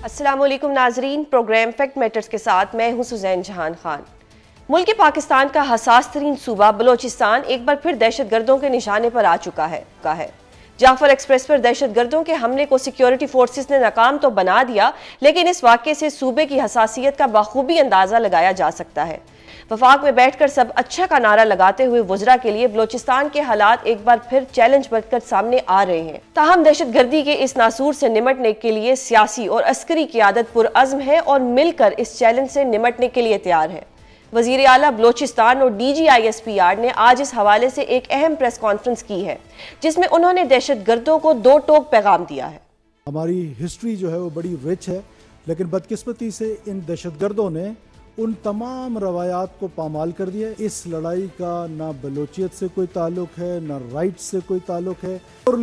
السلام علیکم ناظرین، پروگرام فیکٹ میٹرز کے ساتھ میں ہوں سزین جہان خان۔ ملک پاکستان کا حساس ترین صوبہ بلوچستان ایک بار پھر دہشت گردوں کے نشانے پر آ چکا ہے۔ جعفر ایکسپریس پر دہشت گردوں کے حملے کو سیکیورٹی فورسز نے ناکام تو بنا دیا، لیکن اس واقعے سے صوبے کی حساسیت کا بخوبی اندازہ لگایا جا سکتا ہے۔ وفاق میں بیٹھ کر سب اچھا کا نعرہ لگاتے ہوئے وزراء کے لیے بلوچستان کے حالات ایک بار پھر چیلنج بن کر سامنے آ رہے ہیں۔ تاہم دہشت گردی کے اس ناسور سے نمٹنے کے لیے سیاسی اور عسکری قیادت پرعزم ہے اور مل کر اس چیلنج سے نمٹنے کے لیے تیار ہے۔ وزیر اعلیٰ بلوچستان اور D G I S P R نے آج اس حوالے سے ایک اہم پریس کانفرنس کی ہے، جس میں انہوں نے دہشت گردوں کو دو ٹوک پیغام دیا ہے۔ ہماری ہسٹری جو ہے وہ بڑی رچ ہے، لیکن بدقسمتی سے ان دہشت گردوں نے ان تمام روایات کو پامال کر دیا ہے۔ اس لڑائی کا نہ بلوچیت سے کوئی تعلق ہے، نہ رائٹ سے کوئی تعلق ہے۔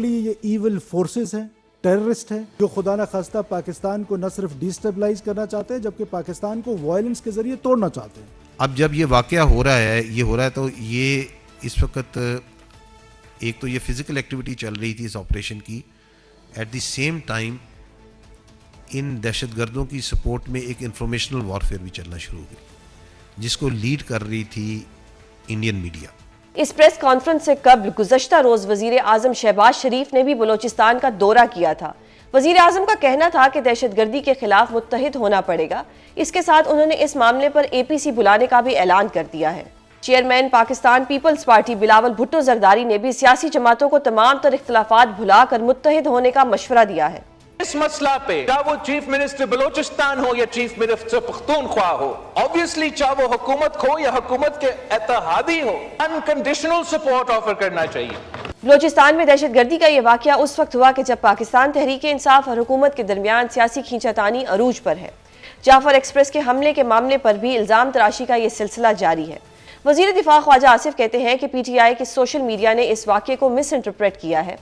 یہ ایول فورسز ہیں، ٹیررسٹ ہیں، جو خدا نہ خواستہ پاکستان کو نہ صرف ڈیسٹیبلائز کرنا چاہتے ہیں جبکہ پاکستان کو وائلنس کے ذریعے توڑنا چاہتے ہیں۔ اب جب یہ واقعہ ہو رہا ہے تو یہ اس وقت ایک تو یہ فزیکل ایکٹیویٹی چل رہی تھی اس آپریشن کی، ایٹ دی سیم ٹائم ان دہشت گردوں کی سپورٹ میں ایک انفارمیشنل وارفیئر بھی چلنا شروع ہو گئی، جس کو لیڈ کر رہی تھی انڈین میڈیا۔ اس پریس کانفرنس سے قبل گزشتہ روز وزیر اعظم شہباز شریف نے بھی بلوچستان کا دورہ کیا تھا۔ وزیر اعظم کا کہنا تھا کہ دہشت گردی کے خلاف متحد ہونا پڑے گا۔ اس کے ساتھ انہوں نے اس معاملے پر اے پی سی بلانے کا بھی اعلان کر دیا ہے۔ چیئرمین پاکستان پیپلز پارٹی بلاول بھٹو زرداری نے بھی سیاسی جماعتوں کو تمام تر اختلافات بھلا کر متحد ہونے کا مشورہ دیا ہے۔ اس مسئلہ پہ چاہے وہ چیف منسٹر بلوچستان ہو یا چیف منسٹر پختونخوا ہو، obviously چاہے وہ حکومت ہو یا حکومت کے اتحادی ہو، انکنڈیشنل سپورٹ آفر کرنا چاہیے۔ بلوچستان میں دہشت گردی کا یہ واقعہ اس وقت ہوا کہ جب پاکستان تحریک انصاف اور حکومت کے درمیان سیاسی کھینچاتانی عروج پر ہے۔ جعفر ایکسپریس کے حملے کے معاملے پر بھی الزام تراشی کا یہ سلسلہ جاری ہے۔ وزیر دفاع خواجہ آصف کہتے ہیں کہ پی ٹی آئی کے سوشل میڈیا نے اس واقعے کو مس انٹرپریٹ کیا ہے۔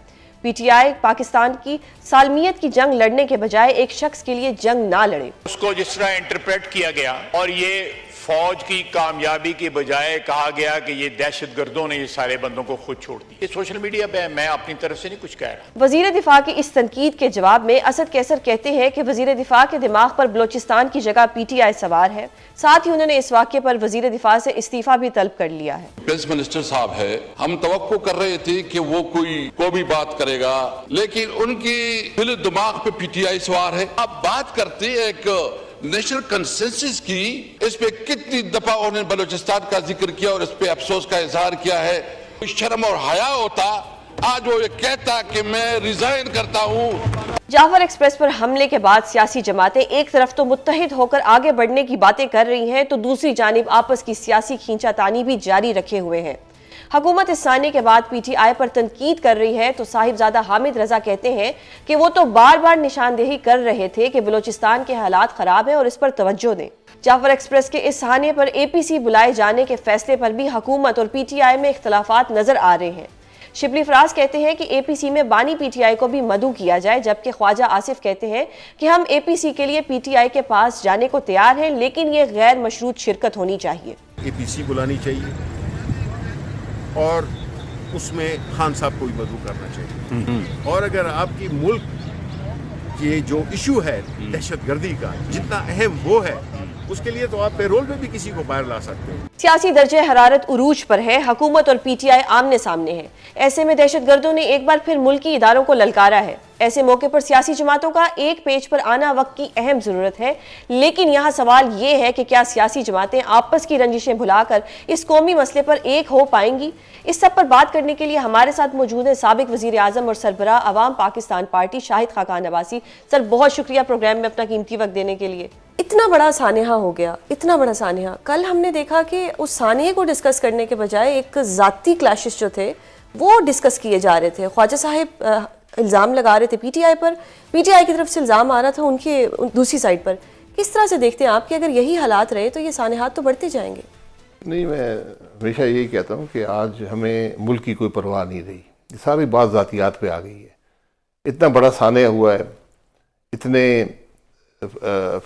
پی ٹی آئی پاکستان کی سالمیت کی جنگ لڑنے کے بجائے ایک شخص کے لیے جنگ نہ لڑے۔ اس کو جس طرح انٹرپریٹ کیا گیا اور یہ فوج کی کامیابی کی بجائے کہا گیا کہ یہ دہشت گردوں نے یہ سارے بندوں کو خود چھوڑ دی، یہ سوشل میڈیا پہ میں اپنی طرف سے نہیں کچھ کہہ رہا۔ وزیر دفاع کی اس تنقید کے جواب میں اسد کیسر کہتے ہیں کہ وزیر دفاع کے دماغ پر بلوچستان کی جگہ پی ٹی آئی سوار ہے۔ ساتھ ہی انہوں نے اس واقعے پر وزیر دفاع سے استعفیٰ بھی طلب کر لیا ہے۔ پریس منسٹر صاحب ہے، ہم توقع کر رہے تھے کہ وہ کوئی بھی بات کرے گا، لیکن ان کی دل دماغ پہ پی ٹی آئی سوار ہے۔ اب بات کرتے ایک نیشنل کنسنسس کی، اس پہ کتنی دفعہ انہوں نے بلوچستان کا ذکر کیا اور اس پہ افسوس کا اظہار کیا ہے۔ شرم اور حیا ہوتا، آج وہ یہ کہتا کہ میں ریزائن کرتا ہوں۔ جعفر ایکسپریس پر حملے کے بعد سیاسی جماعتیں ایک طرف تو متحد ہو کر آگے بڑھنے کی باتیں کر رہی ہیں تو دوسری جانب آپس کی سیاسی کھینچا تانی بھی جاری رکھے ہوئے ہیں۔ حکومت اس سانے کے بعد پی ٹی آئی پر تنقید کر رہی ہے تو صاحبزادہ حامد رضا کہتے ہیں کہ وہ تو بار بار نشاندہی کر رہے تھے کہ بلوچستان کے حالات خراب ہیں اور اس پر توجہ دیں۔ جعفر ایکسپریس کے اس سانے پر اے پی سی بلائے جانے کے فیصلے پر بھی حکومت اور پی ٹی آئی میں اختلافات نظر آ رہے ہیں۔ شبلی فراز کہتے ہیں کہ اے پی سی میں بانی پی ٹی آئی کو بھی مدعو کیا جائے، جبکہ خواجہ آصف کہتے ہیں کہ ہم اے پی سی کے لیے پی ٹی آئی کے پاس جانے کو تیار ہیں، لیکن یہ غیر مشروط شرکت ہونی چاہیے۔ اے پی سی بلانی چاہیے اور اس میں خان صاحب کو بھی مدعو کرنا چاہیے، اور اگر آپ کی ملک یہ جو ایشو ہے دہشت گردی کا جتنا اہم وہ ہے، اس کے لیے تو آپ پیرول میں بھی کسی کو باہر لا سکتے ہیں۔ سیاسی درجہ حرارت عروج پر ہے، حکومت اور پی ٹی آئی آمنے سامنے ہے۔ ایسے میں دہشت گردوں نے ایک بار پھر ملکی اداروں کو للکارا ہے۔ ایسے موقع پر سیاسی جماعتوں کا ایک پیج پر آنا وقت کی اہم ضرورت ہے، لیکن یہاں سوال یہ ہے کہ کیا سیاسی جماعتیں آپس کی رنجشیں بھلا کر اس قومی مسئلے پر ایک ہو پائیں گی؟ اس سب پر بات کرنے کے لیے ہمارے ساتھ موجود ہیں سابق وزیر اعظم اور سربراہ عوام پاکستان پارٹی شاہد خاقان عباسی۔ سر بہت شکریہ پروگرام میں اپنا قیمتی وقت دینے کے لیے۔ اتنا بڑا سانحہ ہو گیا، اتنا بڑا سانحہ۔ کل ہم نے دیکھا کہ اس سانحے کو ڈسکس کرنے کے بجائے ایک ذاتی کلیشز جو تھے وہ ڈسکس کیے جا رہے تھے۔ خواجہ صاحب الزام لگا رہے تھے P T I per, P T I کی طرف سے الزام آ رہا تھا ان کی دوسری سائڈ پر۔ کس طرح سے دیکھتے ہیں آپ کہ اگر یہی حالات رہے تو یہ سانحات تو بڑھتے جائیں گے؟ نہیں، میں ہمیشہ یہی کہتا ہوں کہ آج ہمیں ملک کی کوئی پرواہ نہیں رہی، یہ ساری بات ذاتیات پہ آ گئی ہے۔ اتنا بڑا سانحہ ہوا ہے، اتنے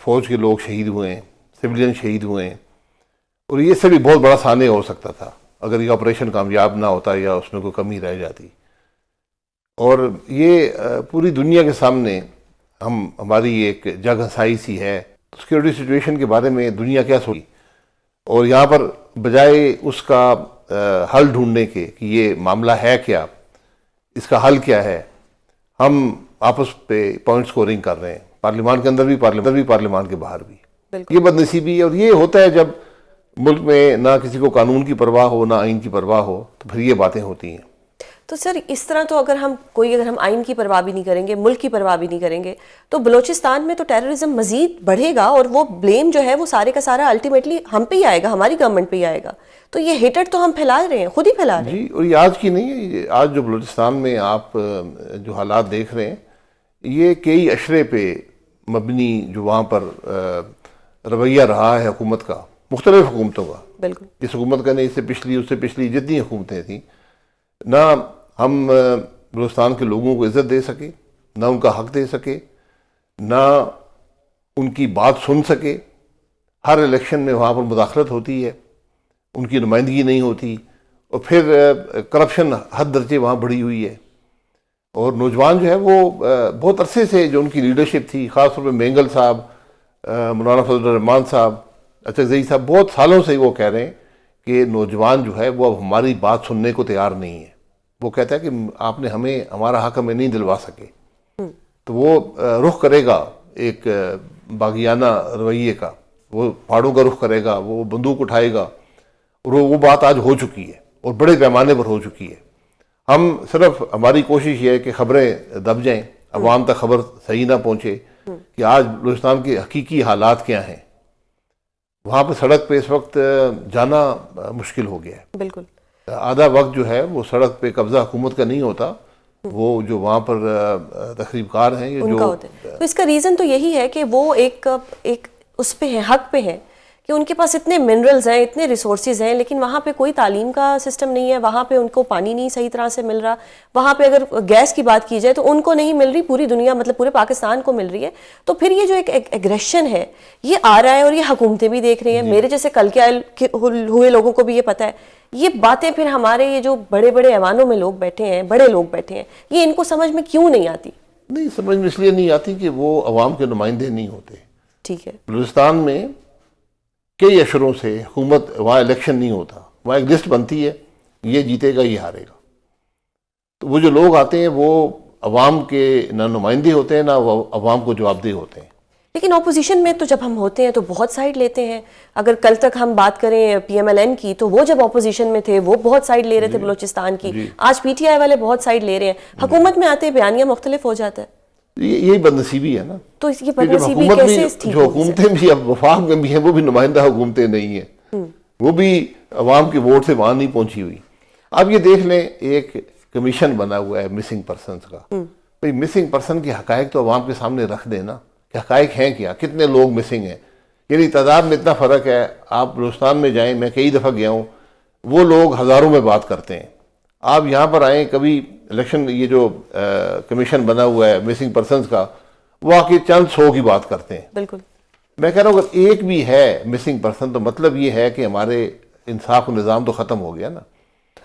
فوج کے لوگ شہید ہوئے ہیں، سویلین شہید ہوئے ہیں، اور یہ سے بھی بہت بڑا سانحہ ہو سکتا تھا اگر یہ آپریشن کامیاب نہ ہوتا یا اس میں کوئی کمی رہ جاتی۔ اور یہ پوری دنیا کے سامنے ہماری ایک جگ ہنسائی سی ہے. سیکورٹی سچویشن کے بارے میں دنیا کیا سوچی, اور یہاں پر بجائے اس کا حل ڈھونڈنے کے کہ یہ معاملہ ہے کیا, اس کا حل کیا ہے, ہم آپس پہ پوائنٹ سکورنگ کر رہے ہیں, پارلیمان کے اندر بھی پارلیمان کے باہر بھی. یہ بدنصیبی ہے, اور یہ ہوتا ہے جب ملک میں نہ کسی کو قانون کی پرواہ ہو نہ آئین کی پرواہ ہو, تو پھر یہ باتیں ہوتی ہیں. تو سر اس طرح تو اگر ہم آئین کی پرواہ بھی نہیں کریں گے, ملک کی پرواہ بھی نہیں کریں گے, تو بلوچستان میں تو ٹیررزم مزید بڑھے گا, اور وہ بلیم جو ہے وہ سارے کا سارا الٹیمیٹلی ہم پہ ہی آئے گا, ہماری گورنمنٹ پہ ہی آئے گا. تو یہ ہیٹڈ تو ہم پھیلا رہے ہیں, خود ہی پھیلا رہے ہیں. جی, اور یہ آج کی نہیں ہے, آج جو بلوچستان میں آپ جو حالات دیکھ رہے ہیں یہ کئی اشرے پہ مبنی جو وہاں پر رویہ رہا ہے حکومت کا, مختلف حکومتوں کا. بالکل. اس حکومت کا نہیں, اس سے پچھلی جتنی حکومتیں تھیں, نہ ہم بلوچستان کے لوگوں کو عزت دے سکے, نہ ان کا حق دے سکے, نہ ان کی بات سن سکے. ہر الیکشن میں وہاں پر مداخلت ہوتی ہے, ان کی نمائندگی نہیں ہوتی, اور پھر کرپشن حد درجے وہاں بڑھی ہوئی ہے. اور نوجوان جو ہے وہ بہت عرصے سے جو ان کی لیڈرشپ تھی, خاص طور پہ مینگل صاحب, مولانا فضل الرحمان صاحب, اچکزئی صاحب, بہت سالوں سے وہ کہہ رہے ہیں کہ نوجوان جو ہے وہ اب ہماری بات سننے کو تیار نہیں ہے. وہ کہتا ہے کہ آپ نے ہمارا حق ہمیں نہیں دلوا سکے. تو وہ رخ کرے گا ایک باغیانہ رویے کا, وہ پہاڑوں کا رخ کرے گا, وہ بندوق اٹھائے گا, اور وہ بات آج ہو چکی ہے اور بڑے پیمانے پر ہو چکی ہے. ہم صرف ہماری کوشش یہ ہے کہ خبریں دب جائیں, عوام تک خبر صحیح نہ پہنچے کہ آج بلوچستان کے حقیقی حالات کیا ہیں. وہاں پہ سڑک پہ اس وقت جانا مشکل ہو گیا ہے. بالکل. آدھا وقت جو ہے وہ سڑک پہ قبضہ حکومت کا نہیں ہوتا, وہ جو وہاں پر تخریب کار ہیں یہ ان کا ہوتا ہے. تو اس کا ریزن تو یہی ہے کہ وہ ایک اس پہ ہے, حق پہ ہے کہ ان کے پاس اتنے منرلز ہیں, اتنے ریسورسز ہیں, لیکن وہاں پہ کوئی تعلیم کا سسٹم نہیں ہے, وہاں پہ ان کو پانی نہیں صحیح طرح سے مل رہا, وہاں پہ اگر گیس کی بات کی جائے تو ان کو نہیں مل رہی, پوری دنیا مطلب پورے پاکستان کو مل رہی ہے. تو پھر یہ جو ایک ایگریشن ہے یہ آ رہا ہے, اور یہ حکومتیں بھی دیکھ رہی ہیں, میرے جیسے کل کے ہوئے لوگوں کو بھی یہ پتہ ہے. یہ باتیں پھر ہمارے یہ جو بڑے بڑے ایوانوں میں لوگ بیٹھے ہیں, بڑے لوگ بیٹھے ہیں, یہ ان کو سمجھ میں کیوں نہیں آتی؟ نہیں سمجھ میں اس لیے نہیں آتی کہ وہ عوام کے نمائندے نہیں ہوتے. ٹھیک ہے. بلوچستان میں کئی اشروں سے حکومت, وہاں الیکشن نہیں ہوتا, وہاں ایک لسٹ بنتی ہے, یہ جیتے گا یہ ہارے گا. تو وہ جو لوگ آتے ہیں وہ عوام کے نہ نمائندے ہوتے ہیں نہ وہ عوام کو جواب دہ ہوتے ہیں. لیکن اپوزیشن میں تو جب ہم ہوتے ہیں تو بہت سائیڈ لیتے ہیں. اگر کل تک ہم بات کریں پی ایم ایل این کی, تو وہ جب اپوزیشن میں تھے وہ بہت سائیڈ لے رہے تھے بلوچستان کی. آج پی ٹی آئی والے بہت سائیڈ لے رہے ہیں, حکومت میں آتے بیانیہ مختلف ہو جاتا ہے. یہی بدنصیبی ہے نا. تو اس کی بدنصیبی کیسے ٹھیک جو حکومتیں بھی اب وفاق میں بھی ہیں وہ بھی نمائندہ حکومتیں نہیں ہیں, وہ بھی عوام کے ووٹ سے وہاں نہیں پہنچی ہوئی. آپ یہ دیکھ لیں ایک کمیشن بنا ہوا ہے مسنگ پرسنز کا, بھئی مسنگ پرسن کے حقائق تو عوام کے سامنے رکھ دینا کہ حقائق ہیں کیا, کتنے لوگ مسنگ ہیں. یعنی تعداد میں اتنا فرق ہے, آپ بلوچستان میں جائیں, میں کئی دفعہ گیا ہوں, وہ لوگ ہزاروں میں بات کرتے ہیں. آپ یہاں پر آئیں کبھی الیکشن, یہ جو کمیشن بنا ہوا ہے مسنگ پرسنز کا, وہ آ کے چند 100 کی بات کرتے ہیں. بالکل. میں کہہ رہا ہوں اگر ایک بھی ہے مسنگ پرسن تو مطلب یہ ہے کہ ہمارے انصاف و نظام تو ختم ہو گیا نا.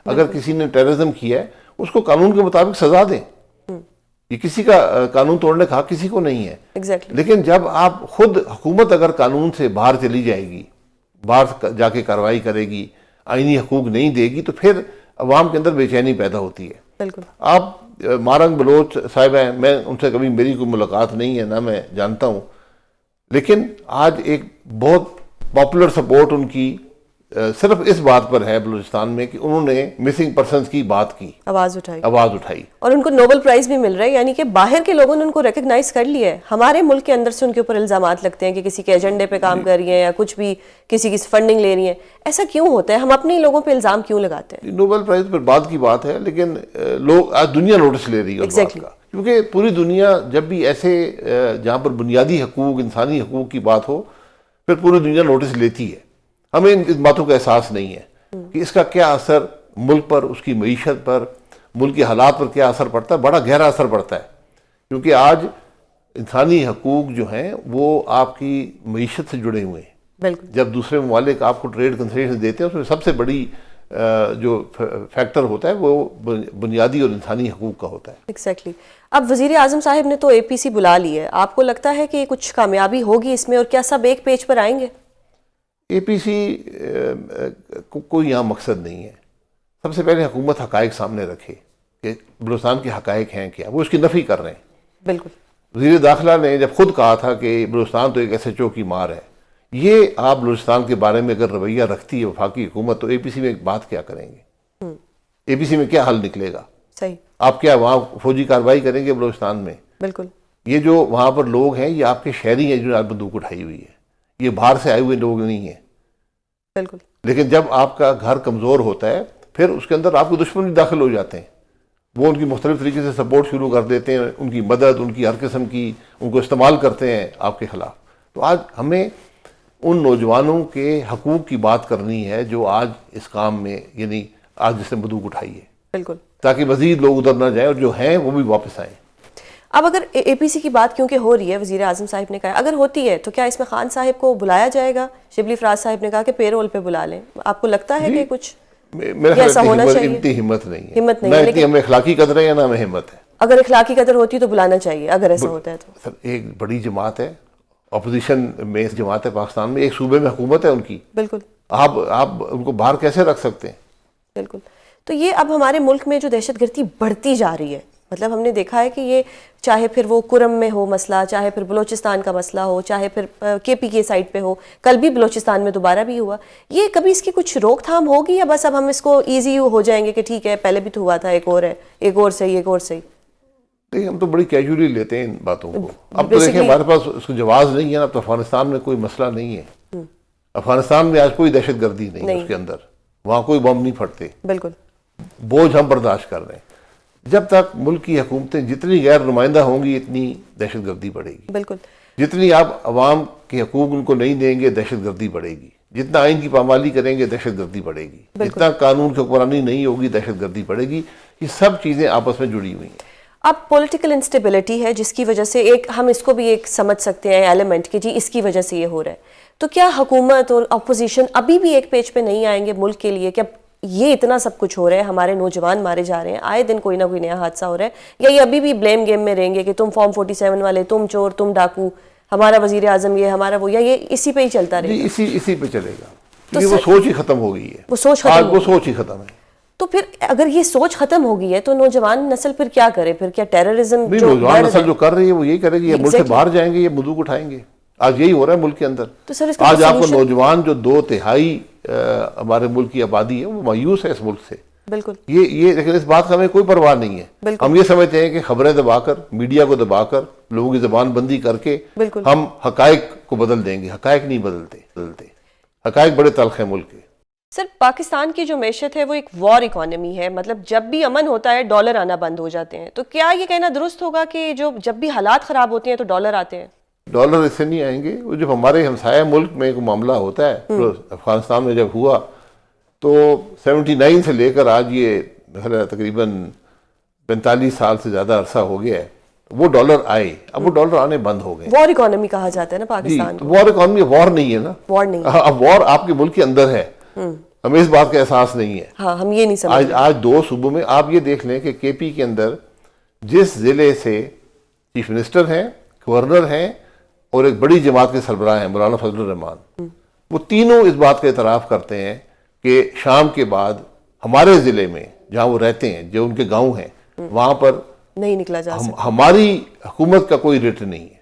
اگر کسی نے ٹیررزم کیا ہے اس کو قانون کے مطابق سزا دیں. یہ کسی کا قانون توڑنے کا حق کسی کو نہیں ہے. لیکن جب آپ خود حکومت اگر قانون سے باہر چلی جائے گی, باہر جا کے کارروائی کرے گی, آئینی حقوق نہیں دے گی, تو پھر عوام کے اندر بے چینی پیدا ہوتی ہے. بالکل. آپ مارنگ بلوچ صاحب ہیں, میں ان سے کبھی میری کوئی ملاقات نہیں ہے, نہ میں جانتا ہوں, لیکن آج ایک بہت پاپولر سپورٹ ان کی صرف اس بات پر ہے بلوچستان میں کہ انہوں نے مسنگ پرسنز کی بات کی, آواز اٹھائی, اور ان کو نوبل پرائز بھی مل رہا ہے. یعنی کہ باہر کے لوگوں نے ان کو ریکگنائز کر لیا ہے. ہمارے ملک کے اندر سے ان کے اوپر الزامات لگتے ہیں کہ کسی کے ایجنڈے پہ کام کر رہی ہیں یا کچھ بھی, کسی کی فنڈنگ لے رہی ہیں. ایسا کیوں ہوتا ہے؟ ہم اپنے لوگوں پہ الزام کیوں لگاتے ہیں؟ نوبل پرائز پر بات کی بات ہے, لیکن لوگ آج دنیا نوٹس لے رہی ہے اس بات کا, کیونکہ پوری دنیا جب بھی ایسے جہاں پر بنیادی حقوق, انسانی حقوق کی بات ہو, پھر پوری دنیا نوٹس لیتی ہے. ہمیں ان باتوں کا احساس نہیں ہے کہ اس کا کیا اثر ملک پر, اس کی معیشت پر, ملک کے حالات پر کیا اثر پڑتا ہے. بڑا گہرا اثر پڑتا ہے, کیونکہ آج انسانی حقوق جو ہیں وہ آپ کی معیشت سے جڑے ہوئے ہیں. جب دوسرے ممالک آپ کو ٹریڈ کنسیشن دیتے ہیں, اس میں سب سے بڑی جو فیکٹر ہوتا ہے وہ بنیادی اور انسانی حقوق کا ہوتا ہے. ایگزیکٹلی. اب وزیر اعظم صاحب نے تو اے پی سی بلا لی ہے، آپ کو لگتا ہے کہ کچھ کامیابی ہوگی اس میں، اور کیا سب ایک پیج پر آئیں گے؟ اے پی سی کوئی یہاں مقصد نہیں ہے. سب سے پہلے حکومت حقائق سامنے رکھے کہ بلوچستان کے حقائق ہیں کیا، وہ اس کی نفی کر رہے ہیں. بالکل. وزیر داخلہ نے جب خود کہا تھا کہ بلوچستان تو ایک ایس ایچ او کی مار ہے، یہ آپ بلوچستان کے بارے میں اگر رویہ رکھتی ہے وفاقی حکومت تو اے پی سی میں ایک بات کیا کریں گے؟ اے پی سی میں کیا حل نکلے گا؟ صحیح. آپ کیا وہاں فوجی کارروائی کریں گے بلوچستان میں؟ بالکل. یہ جو وہاں پر لوگ ہیں یہ آپ کے شہری ہیں جنہوں نے آج بندوق اٹھائی ہوئی ہے، یہ باہر سے آئے ہوئے لوگ نہیں ہیں. بالکل. لیکن جب آپ کا گھر کمزور ہوتا ہے پھر اس کے اندر آپ کو دشمن بھی داخل ہو جاتے ہیں، وہ ان کی مختلف طریقے سے سپورٹ شروع کر دیتے ہیں، ان کی مدد، ان کی ہر قسم کی ان کو استعمال کرتے ہیں آپ کے خلاف. تو آج ہمیں ان نوجوانوں کے حقوق کی بات کرنی ہے جو آج اس کام میں یعنی آج جس نے بندوق اٹھائی ہے، بالکل، تاکہ مزید لوگ ادھر نہ جائیں اور جو ہیں وہ بھی واپس آئیں. اب اگر اے پی سی کی بات کیونکہ ہو رہی ہے، وزیر اعظم صاحب نے کہا اگر ہوتی ہے تو کیا اس میں خان صاحب کو بلایا جائے گا؟ شبلی فراز صاحب نے کہا کہ پے رول پہ بلا لیں. آپ کو لگتا ہے کہ کچھ میرا ایسا ہونا خیال چاہیے؟ اتنی ہمت نہیں ہے، ہمت نہیں نہ ہے، اتنی لیکن ہمیں اخلاقی قدر ہے نہ ہمیں ہمت ہے. اگر اخلاقی قدر ہوتی تو بلانا چاہیے اگر ایسا ہوتا ہے تو. سر ایک بڑی جماعت ہے، اپوزیشن میں جماعت ہے پاکستان میں، ایک صوبے میں حکومت ہے ان کی، بالکل آپ ان کو باہر کیسے رکھ سکتے ہیں؟ بالکل. تو یہ اب ہمارے ملک میں جو دہشت گردی بڑھتی جا رہی ہے، مطلب ہم نے دیکھا ہے کہ یہ چاہے پھر وہ کرم میں ہو مسئلہ، چاہے پھر بلوچستان کا مسئلہ ہو، چاہے پھر کے پی کے سائڈ پہ ہو، کل بھی بلوچستان میں دوبارہ بھی ہوا. یہ کبھی اس کی کچھ روک تھام ہوگی یا بس اب ہم اس کو ایزی ہو جائیں گے کہ ٹھیک ہے پہلے بھی تو ہوا تھا، ایک اور ہے، ایک اور صحیح، ایک اور صحیح؟ نہیں، ہم تو بڑی کیجولی لیتے ہیں ان باتوں کو. اب تو دیکھیں ہمارے پاس اس کو جواز نہیں ہے. اب تو افغانستان میں کوئی مسئلہ نہیں ہے، افغانستان میں آج کوئی دہشت گردی نہیں ہے، اس کے اندر وہاں کوئی بم نہیں پھٹتے. بالکل. بوجھ ہم برداشت کر رہے ہیں. جب تک ملک کی حکومتیں جتنی غیر نمائندہ ہوں گی اتنی دہشت گردی بڑھے گی. بالکل. جتنی آپ عوام کے حقوق ان کو نہیں دیں گے دہشت گردی بڑھے گی. جتنا آئین کی پامالی کریں گے دہشت گردی بڑھے گی. جتنا قانون کی حکمرانی نہیں ہوگی دہشت گردی بڑھے گی. یہ سب چیزیں آپس میں جڑی ہوئی ہیں. اب پولیٹیکل انسٹیبلٹی ہے جس کی وجہ سے ایک ہم اس کو بھی ایک سمجھ سکتے ہیں ایلیمنٹ کہ جی اس کی وجہ سے یہ ہو رہا ہے. تو کیا حکومت اور اپوزیشن ابھی بھی ایک پیج پہ نہیں آئیں گے ملک کے لیے کہ اب یہ اتنا سب کچھ ہو رہا ہے، ہمارے نوجوان مارے جا رہے ہیں، آئے دن کوئی نہ کوئی نیا حادثہ ہو رہا ہے، یا یہ ابھی بھی بلیم گیم میں رہیں گے کہ تم فارم 47 والے، تم چور، تم ڈاکو، ہمارا وزیر اعظم یہ، ہمارا وہ، یا یہ اسی پہ ہی چلتا رہے گا؟ اسی پہ چلے گا کیونکہ وہ سوچ ہی ختم ہو گئی ہے. وہ سوچ ختم آج وہ سوچ ہی ختم ہے. تو پھر اگر یہ سوچ ختم ہو گئی ہے تو نوجوان نسل پھر کیا کرے؟ پھر کیا ٹیررزم نہیں، نوجوان نسل جو کر رہی ہے وہ یہی کرے گی، یہ ملک سے باہر جائیں گے، یہ بندوق اٹھائیں گے. آج یہی ہو رہا ہے ملک کے اندر. آج آپ کو نوجوان جو 2/3 ہمارے ملک کی آبادی ہے وہ مایوس ہے اس ملک سے. بالکل. یہ لیکن اس بات کا ہمیں کوئی پرواہ نہیں ہے. ہم یہ سمجھتے ہیں کہ خبریں دبا کر، میڈیا کو دبا کر، لوگوں کی زبان بندی کر کے ہم حقائق کو بدل دیں گے. حقائق نہیں بدلتے. حقائق بڑے تلخ ہیں ملک کے. سر پاکستان کی جو معیشت ہے وہ ایک وار اکانومی ہے، مطلب جب بھی امن ہوتا ہے ڈالر آنا بند ہو جاتے ہیں. تو کیا یہ کہنا درست ہوگا کہ جب بھی حالات خراب ہوتے ہیں تو ڈالر آتے ہیں؟ ڈالر اس سے نہیں آئیں گے. وہ جب ہمارے ہمسایہ ملک میں کوئی معاملہ ہوتا ہے، افغانستان میں جب ہوا تو 79 سے لے کر آج یہ تقریباً 45 سال سے زیادہ عرصہ ہو گیا ہے، وہ ڈالر آئے. اب وہ ڈالر آنے بند ہو گئے. وار اکانومی کہا جاتا ہے نا پاکستان کو. وار اکانومی وار نہیں ہے نا. وار نہیں. اب وار آپ کے ملک کے اندر ہے، ہمیں اس بات کا احساس نہیں ہے. ہاں، ہم یہ نہیں سمجھتے. آج 2 صوبوں میں آپ یہ دیکھ لیں کہ کے پی کے اندر جس ضلع سے چیف منسٹر ہیں، گورنر ہیں اور ایک بڑی جماعت کے سربراہ ہیں مولانا فضل الرحمان، وہ تینوں اس بات کا اعتراف کرتے ہیں کہ شام کے بعد ہمارے ضلع میں جہاں وہ رہتے ہیں، جو ان کے گاؤں ہیں، وہاں پر نہیں نکلا جا سکتا. ہماری حکومت کا کوئی رٹ نہیں ہے.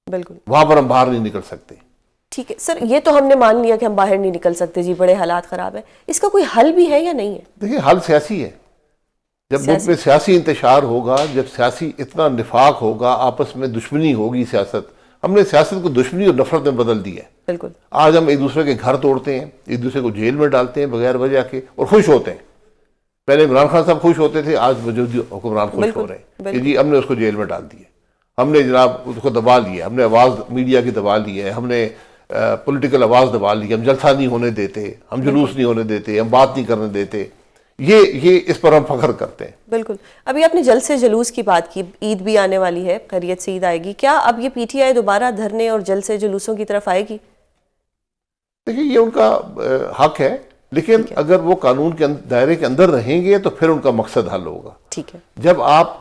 بالکل. وہاں پر ہم باہر نہیں نکل سکتے. ٹھیک ہے سر، یہ تو ہم نے مان لیا کہ ہم باہر نہیں نکل سکتے، جی بڑے حالات خراب ہیں. اس کا کوئی حل بھی ہے یا نہیں ہے؟ دیکھیں حل سیاسی ہے. جب ملک میں سیاسی انتشار ہوگا، جب سیاسی اتنا نفاق ہوگا، آپس میں دشمنی ہوگی، سیاست، ہم نے سیاست کو دشمنی اور نفرت میں بدل دی ہے. بالکل. آج ہم ایک دوسرے کے گھر توڑتے ہیں، ایک دوسرے کو جیل میں ڈالتے ہیں بغیر وجہ کے اور خوش ہوتے ہیں. پہلے عمران خان صاحب خوش ہوتے تھے، آج موجودہ حکمران خوش ہو رہے ہیں کہ جی ہم نے اس کو جیل میں ڈال دیا، ہم نے جناب اس کو دبا لیا، ہم نے آواز میڈیا کی دبا لی ہے، ہم نے پولیٹیکل آواز دبا لی، ہم جلسہ نہیں ہونے دیتے، ہم جلوس نہیں ہونے دیتے، ہم بات نہیں کرنے دیتے. یہ اس پر ہم فخر کرتے ہیں. بالکل. ابھی آپ نے جلسے جلوس کی بات کی، عید بھی آنے والی ہے، خیریت سے عید آئے گی. کیا اب یہ پی ٹی آئی دوبارہ دھرنے اور جلسے جلوسوں کی طرف آئے گی؟ دیکھیے یہ ان کا حق ہے لیکن اگر وہ قانون کے دائرے کے اندر رہیں گے تو پھر ان کا مقصد حل ہوگا. ٹھیک ہے. جب آپ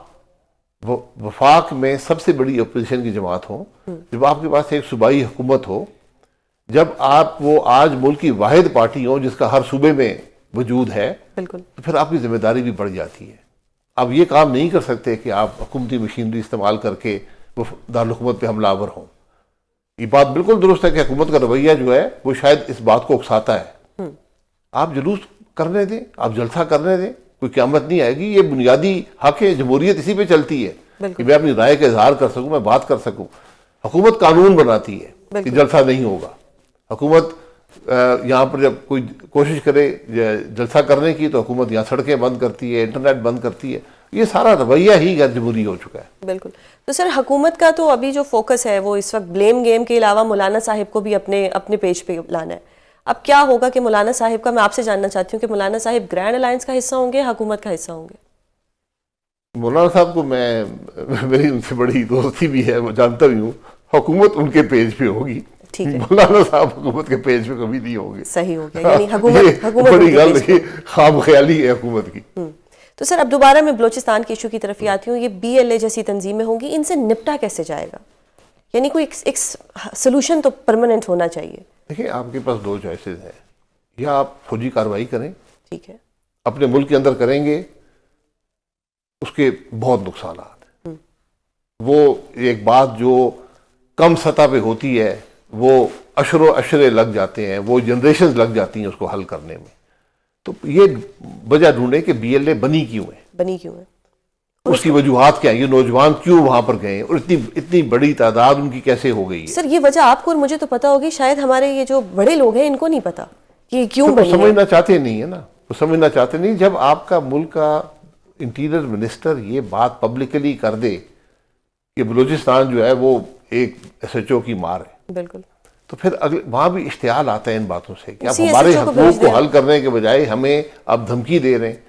وفاق میں سب سے بڑی اپوزیشن کی جماعت ہوں, جب آپ کے پاس ایک صوبائی حکومت ہو, جب آپ وہ آج ملک کی واحد پارٹی ہوں جس کا ہر صوبے میں وجود ہے, بالکل, تو پھر آپ کی ذمہ داری بھی بڑھ جاتی ہے. آپ یہ کام نہیں کر سکتے کہ آپ حکومتی مشینری استعمال کر کے وہ دارالحکومت پہ حملہ آور ہوں. یہ بات بالکل درست ہے کہ حکومت کا رویہ جو ہے وہ شاید اس بات کو اکساتا ہے. آپ جلوس کرنے دیں, آپ جلسہ کرنے دیں, کوئی قیامت نہیں آئے گی. یہ بنیادی حق ہے, جمہوریت اسی پہ چلتی ہے کہ میں اپنی رائے کا اظہار کر سکوں, میں بات کر سکوں. حکومت قانون بناتی ہے کہ جلسہ نہیں ہوگا. حکومت یہاں پر جب کوئی کوشش کرے جلسہ کرنے کی تو حکومت یہاں سڑکیں بند کرتی ہے, انٹرنیٹ بند کرتی ہے. یہ سارا رویہ ہی غیر جمہوری ہو چکا ہے. بالکل. تو سر حکومت کا تو ابھی جو فوکس ہے وہ اس وقت بلیم گیم کے علاوہ مولانا صاحب کو بھی اپنے پیج پہ لانا ہے. اب کیا ہوگا کہ مولانا صاحب کا, میں آپ سے جاننا چاہتی ہوں کہ مولانا صاحب گرینڈ الائنس کا حصہ ہوں گے, حکومت کا حصہ ہوں گے؟ مولانا صاحب کو میری ان سے بڑی دوستی بھی ہے, میں جانتا بھی ہوں. حکومت ان کے پیج پہ ہوگی, مولانا صاحب حکومت کے پیج پہ کبھی نہیں ہوں گے. صحیح ہو گیا, یعنی حکومت بڑی گل ہے, خواب خیالی ہے حکومت کی. تو سر اب دوبارہ میں بلوچستان کے ایشو کی طرف ہی آتی ہوں. یہ BLA جیسی تنظیمیں ہوں گی, ان سے نپٹا کیسے جائے گا؟ یعنی کوئی ایک سلوشن تو پرماننٹ ہونا چاہیے. دیکھیں, آپ کے پاس دو چوائسز ہیں. یا آپ فوجی کارروائی کریں, ٹھیک ہے, اپنے ملک کے اندر کریں گے, اس کے بہت نقصانات ہیں. وہ ایک بات جو کم سطح پہ ہوتی ہے وہ اشرے لگ جاتے ہیں, وہ جنریشنز لگ جاتی ہیں اس کو حل کرنے میں. تو یہ وجہ ڈھونڈے کہ BLA بنی کیوں ہے, اس کی وجوہات کیا ہیں, یہ نوجوان کیوں وہاں پر گئے, اور اتنی بڑی تعداد ان کی کیسے ہو گئی ہے. سر یہ وجہ آپ کو اور مجھے تو پتا ہوگی, شاید ہمارے یہ جو بڑے لوگ ہیں ان کو نہیں پتا کہ کیوں بنی ہے. سمجھنا چاہتے نہیں ہے نا, وہ سمجھنا چاہتے نہیں. جب آپ کا ملک کا انٹیریئر منسٹر یہ بات پبلکلی کر دے کہ بلوچستان جو ہے وہ ایک SHO کی مار ہے, بالکل, تو پھر وہاں بھی اشتعال آتا ہے ان باتوں سے کہ آپ ہمارے حقوق کو حل کرنے کے بجائے ہمیں اب دھمکی دے رہے ہیں.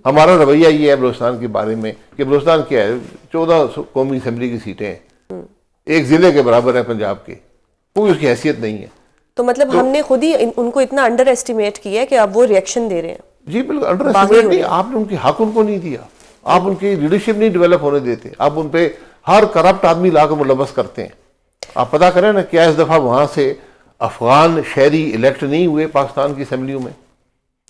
ہمارا رویہ یہ ہے بلوچستان کے بارے میں کہ بلوچستان کیا ہے, 14 قومی اسمبلی کی سیٹیں ہیں, ایک ضلع کے برابر ہے پنجاب کے, کوئی اس کی حیثیت نہیں ہے. تو مطلب ہم نے خود ہی ان کو اتنا انڈر ایسٹیمیٹ کیا ہے کہ اب وہ ریئیکشن دے رہے ہیں. جی بالکل, انڈر ایسٹیمیٹ نہیں, آپ نے ان کی حق ان کو نہیں دیا, آپ ان کی لیڈرشپ نہیں ڈیولپ ہونے دیتے, آپ ان پہ ہر کرپٹ آدمی لا کر ملوث کرتے ہیں. آپ پتہ کریں نا, کیا اس دفعہ وہاں سے افغان شہری الیکٹ نہیں ہوئے پاکستان کی اسمبلیوں میں,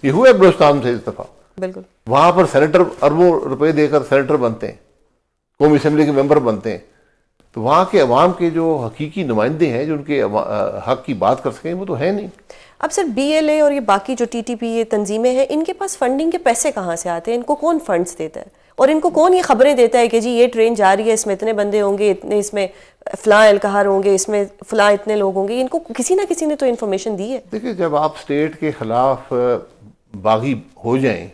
یہ ہوئے بلوچستان سے اس دفعہ. بالکل, وہاں پر سینیٹر اربوں روپے دے کر سینیٹر بنتے ہیں, قومی اسمبلی کے ممبر بنتے ہیں. تو وہاں کے عوام کے جو حقیقی نمائندے ہیں جو ان کے حق کی بات کر سکیں وہ تو ہے نہیں. اب سر BLA اور یہ باقی جو TTP یہ تنظیمیں ہیں, ان کے پاس فنڈنگ کے پیسے کہاں سے آتے ہیں؟ ان کو کون فنڈز دیتا ہے, اور ان کو کون یہ خبریں دیتا ہے کہ جی یہ ٹرین جا رہی ہے, اس میں اتنے بندے ہوں گے, اتنے اس میں فلاں اہلکار ہوں گے, اس میں فلاں اتنے لوگ ہوں گے؟ ان کو کسی نہ کسی نے تو انفارمیشن دی ہے. دیکھیں, جب آپ اسٹیٹ کے خلاف باغی ہو جائیں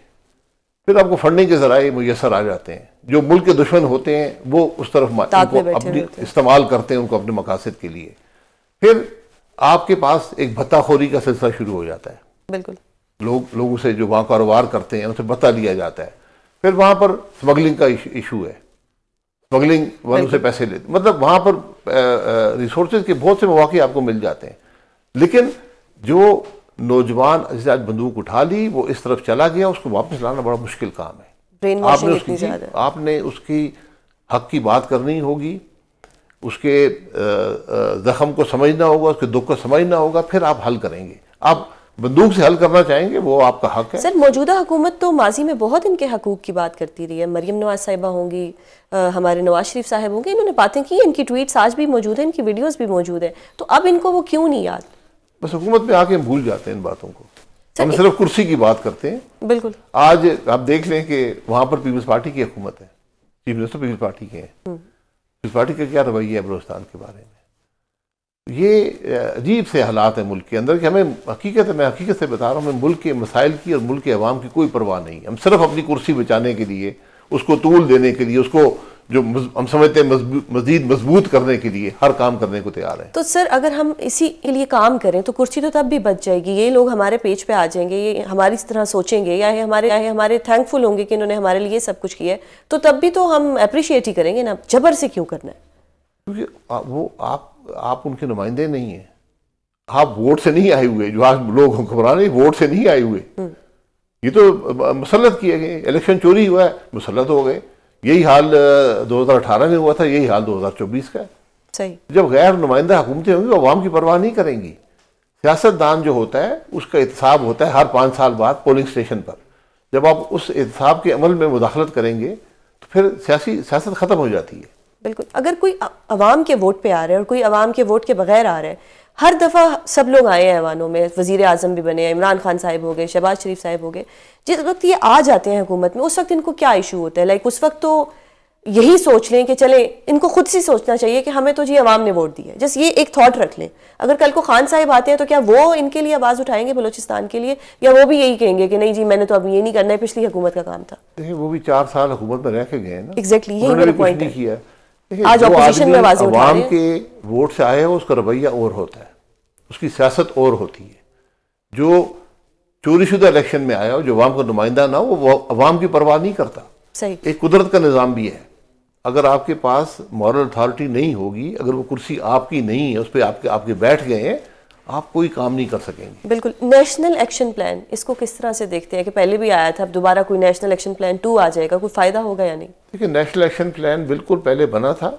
پھر آپ کو فنڈنگ کے ذرائع میسر آ جاتے ہیں. جو ملک کے دشمن ہوتے ہیں وہ اس طرف اپنی استعمال کرتے ہیں ان کو اپنے مقاصد کے لیے. پھر آپ کے پاس ایک بھتہ خوری کا سلسلہ شروع ہو جاتا ہے. بالکل, لوگوں سے جو وہاں کاروبار کرتے ہیں ان سے بھتہ لیا جاتا ہے. پھر وہاں پر اسمگلنگ کا ایشو ہے, اسمگلنگ والوں سے پیسے لیتے, مطلب وہاں پر ریسورسز کے بہت سے مواقع آپ کو مل جاتے ہیں. لیکن جو نوجوان جسے آج بندوق اٹھا لی وہ اس طرف چلا گیا, اس کو واپس لانا بڑا مشکل کام ہے. آپ نے اس کی حق کی بات کرنی ہوگی, اس کے زخم کو سمجھنا ہوگا, اس کے دکھ کو سمجھنا ہوگا, پھر آپ حل کریں گے. آپ بندوق سے حل کرنا چاہیں گے وہ آپ کا حق ہے. سر موجودہ حکومت تو ماضی میں بہت ان کے حقوق کی بات کرتی رہی ہے. مریم نواز صاحبہ ہوں گی, ہمارے نواز شریف صاحب ہوں گے, انہوں نے باتیں کی, ان کی ٹویٹس آج بھی موجود ہیں, ان کی ویڈیوز بھی موجود ہیں. تو اب ان کو وہ کیوں نہیں یاد؟ بس حکومت میں آ کے بھول جاتے ہیں ان باتوں کو, ہم صرف کرسی کی بات کرتے ہیں. بالکل, آج آپ دیکھ لیں کہ وہاں پر پیپلز پارٹی کی حکومت ہے, چیف منسٹر پیپلز پارٹی کے ہیں. پیپلز پارٹی کا کیا رویہ ہے بلوچستان کے بارے میں؟ یہ عجیب سے حالات ہیں ملک کے اندر کہ ہمیں میں حقیقت سے بتا رہا ہوں, ہمیں ملک کے مسائل کی اور ملک کے عوام کی کوئی پرواہ نہیں. ہم صرف اپنی کرسی بچانے کے لیے, اس کو طول دینے کے لیے, اس کو جو ہم سمجھتے ہیں مزید مضبوط کرنے کے لیے ہر کام کرنے کو تیار ہیں. تو سر اگر ہم اسی کے لیے کام کریں تو کرسی تو تب بھی بچ جائے گی. یہ لوگ ہمارے پیج پہ آ جائیں گے, یہ ہماری طرح سوچیں گے, یا ہمارے تھینک فل ہوں گے کہ انہوں نے ہمارے لیے سب کچھ کیا ہے, تو تب بھی تو ہم اپریشیٹ ہی کریں گے نا. جبر سے کیوں کرنا ہے؟ کیونکہ وہ آپ ان کے نمائندے نہیں ہیں, آپ ووٹ سے نہیں آئے ہوئے, جو آج لوگ گھبرا رہے ہیں ووٹ سے نہیں آئے ہوئے, یہ تو مسلط کیے گئے, الیکشن چوری ہوا ہے, مسلط ہو گئے. یہی حال 2018 میں ہوا تھا, یہی حال 2024 کا ہے. صحیح. جب غیر نمائندہ حکومتیں ہوں گی وہ عوام کی پرواہ نہیں کریں گی. سیاست دان جو ہوتا ہے اس کا احتساب ہوتا ہے ہر 5 سال بعد پولنگ اسٹیشن پر. جب آپ اس احتساب کے عمل میں مداخلت کریں گے تو پھر سیاست ختم ہو جاتی ہے. بالکل. اگر کوئی عوام کے ووٹ پہ آ رہا ہے اور کوئی عوام کے ووٹ کے بغیر آ رہا ہے, ہر دفعہ سب لوگ آئے ہیں ایوانوں میں, وزیر اعظم بھی بنے ہیں, عمران خان صاحب ہو گئے, شہباز شریف صاحب ہو گئے, جس وقت یہ آ جاتے ہیں حکومت میں اس وقت ان کو کیا ایشو ہوتا ہے؟ لائک اس وقت تو یہی سوچ لیں کہ چلیں, ان کو خود سے سوچنا چاہیے کہ ہمیں تو جی عوام نے ووٹ دیا ہے, جس یہ ایک تھاٹ رکھ لیں. اگر کل کو خان صاحب آتے ہیں تو کیا وہ ان کے لیے آواز اٹھائیں گے بلوچستان کے لیے, یا وہ بھی یہی کہیں گے کہ نہیں جی میں نے تو اب یہ نہیں کرنا ہے, پچھلی حکومت کا کام تھا؟ دیکھیں وہ بھی 4 سال حکومت میں رہ کے گئے نا. ایگزیکٹلی, یہی انہوں نے میرا بھی کچھ پوائنٹ نہیں ہے. کیا. آج جو اپوزیشن میں آدمی آوازیں اٹھا عوام رہے ہیں. کے ووٹ سے آئے ہو اس کا رویہ اور ہوتا ہے, اس کی سیاست اور ہوتی ہے. جو چوری شدہ الیکشن میں آیا ہو, جو عوام کا نمائندہ نہ ہو, وہ عوام کی پرواہ نہیں کرتا. صحیح. ایک قدرت کا نظام بھی ہے. اگر آپ کے پاس مورل اتھارٹی نہیں ہوگی, اگر وہ کرسی آپ کی نہیں ہے, اس پہ آپ کے بیٹھ گئے ہیں, آپ کوئی کام نہیں کر سکیں گے. بالکل. نیشنل ایکشن پلان اس کو کس طرح سے دیکھتے ہیں کہ پہلے بھی آیا تھا, اب دوبارہ کوئی نیشنل ایکشن پلان 2 آ جائے گا, کوئی فائدہ ہوگا یا نہیں؟ دیکھیں نیشنل ایکشن پلان بالکل پہلے بنا تھا,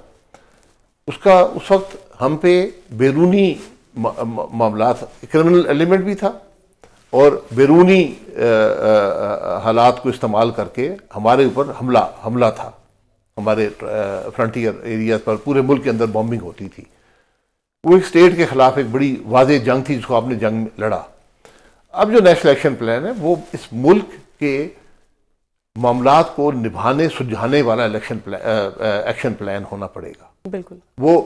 اس کا اس وقت ہم پہ بیرونی معاملات, کرمنل ایلیمنٹ بھی تھا, اور بیرونی حالات کو استعمال کر کے ہمارے اوپر حملہ تھا. ہمارے فرنٹیئر ایریاز پر پورے ملک کے اندر بامبنگ ہوتی تھی. وہ ایک سٹیٹ کے خلاف ایک بڑی واضح جنگ تھی جس کو آپ نے جنگ میں لڑا. اب جو نیشنل ایکشن پلان ہے وہ اس ملک کے معاملات کو نبھانے سلجھانے والا ایکشن پلان ہونا پڑے گا. بالکل. وہ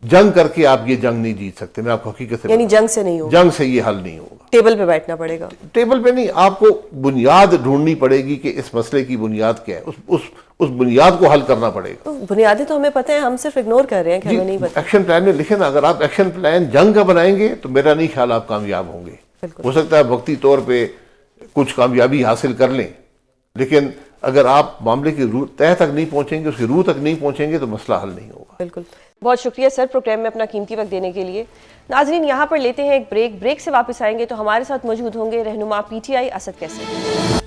جنگ کر کے آپ یہ جنگ نہیں جیت سکتے. میں آپ کو حقیقت سے یعنی جنگ سے نہیں ہوگا, جنگ سے یہ حل نہیں ہوگا. ٹیبل پہ بیٹھنا پڑے گا. ٹیبل پہ نہیں, آپ کو بنیاد ڈھونڈنی پڑے گی کہ اس مسئلے کی بنیاد کیا ہے, اس بنیاد کو حل کرنا پڑے گا. بنیادیں تو ہمیں پتہ ہیں, ہم صرف اگنور کر رہے ہیں کہ ہمیں نہیں پتہ. ایکشن پلان میں لکھیں نا, اگر آپ ایکشن پلان جنگ کا بنائیں گے تو میرا نہیں خیال آپ کامیاب ہوں گے. ہو سکتا ہے وقتی طور پہ کچھ کامیابی حاصل کر لیں, لیکن اگر آپ معاملے کی روح تہ تک نہیں پہنچیں گے, اس کی روح تک نہیں پہنچیں گے تو مسئلہ حل نہیں ہوگا. بالکل. بہت شکریہ سر پروگرام میں اپنا قیمتی وقت دینے کے لیے. ناظرین یہاں پر لیتے ہیں ایک بریک سے واپس آئیں گے تو ہمارے ساتھ موجود ہوں گے رہنما پی ٹی آئی اسد کیسر.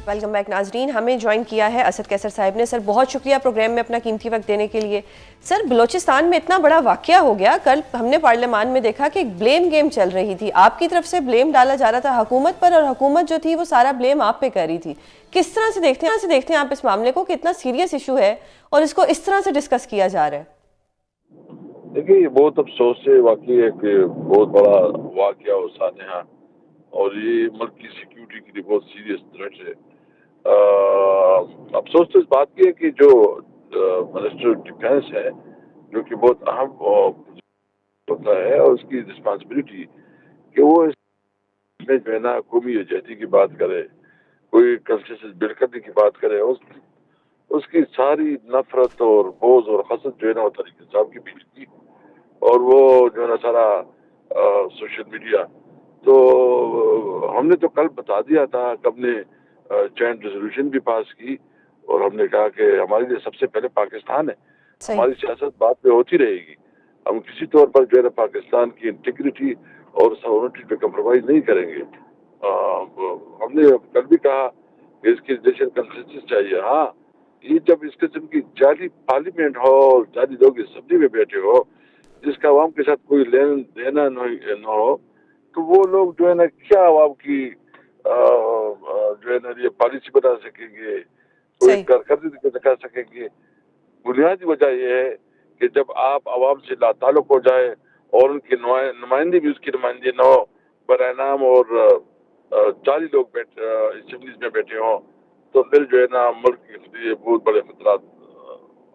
ویلکم بیک ناظرین, ہمیں جوائن کیا ہے اسد کیسر صاحب نے. سر بہت شکریہ پروگرام میں اپنا قیمتی وقت دینے کے لیے. سر بلوچستان میں اتنا بڑا واقعہ ہو گیا, کل ہم نے پارلیمان میں دیکھا کہ ایک بلیم گیم چل رہی تھی, آپ کی طرف سے بلیم ڈالا جا رہا تھا حکومت پر, اور حکومت جو تھی وہ سارا بلیم آپ پہ کر رہی تھی. کس طرح سے دیکھتے ہیں آپ اس معاملے کو, کتنا سیریس ایشو ہے اور اس کو اس طرح سے ڈسکس کیا جا رہا ہے؟ دیکھیے یہ بہت افسوس سے واقعی ایک بہت بڑا واقعہ ہو سانحہ, اور یہ ملک کی سیکیورٹی کے لیے بہت سیریس تھریٹ ہے. افسوس تو اس بات کی ہے کہ جو منسٹر ڈیفینس ہے, جو کہ بہت اہم ہوتا ہے, اور اس کی رسپانسبلٹی کہ وہ اس میں جو ہے نا قومی یکجہتی کی بات کرے, کوئی کنسنسس بلڈ کرنے کی بات کرے, اس کی ساری نفرت اور بغض اور حسد جو ہے نا وہ طریق صاحب کی پیچھے کی, اور وہ جو ہے نا سارا سوشل میڈیا. تو ہم نے تو کل بتا دیا تھا کہ ہم نے جوائنٹ ریزولوشن بھی پاس کی, اور ہم نے کہا کہ ہمارے لیے سب سے پہلے پاکستان ہے. ہماری سیاست بعد میں ہوتی رہے گی, ہم کسی طور پر جو ہے نا پاکستان کی انٹیگریٹی اور سورنٹی پہ کمپرومائز نہیں کریں گے. ہم نے کل بھی کہا کہ اس کی نیشنل کنسنسس چاہیے. ہاں, یہ جب اس قسم کی جعلی پارلیمنٹ ہو, جعلی لوگ اسمبلی میں بیٹھے ہو, جس کا عوام کے ساتھ کوئی لین دینا نہ ہو, تو وہ لوگ جو ہے نا کیا عوام کی جو ہے نا یہ پالیسی بنا سکیں گے, کوئی کارکردگی دکھا سکیں گے. بنیادی وجہ یہ ہے کہ جب آپ عوام سے لا تعلق ہو جائے اور ان کی نمائندے بھی اس کی نمائندگی نہ ہو, برائے نام اور 40 لوگ اسمبلیز میں بیٹھے ہوں, تو پھر جو ہے نا ملک کے لیے بہت بڑے خطرات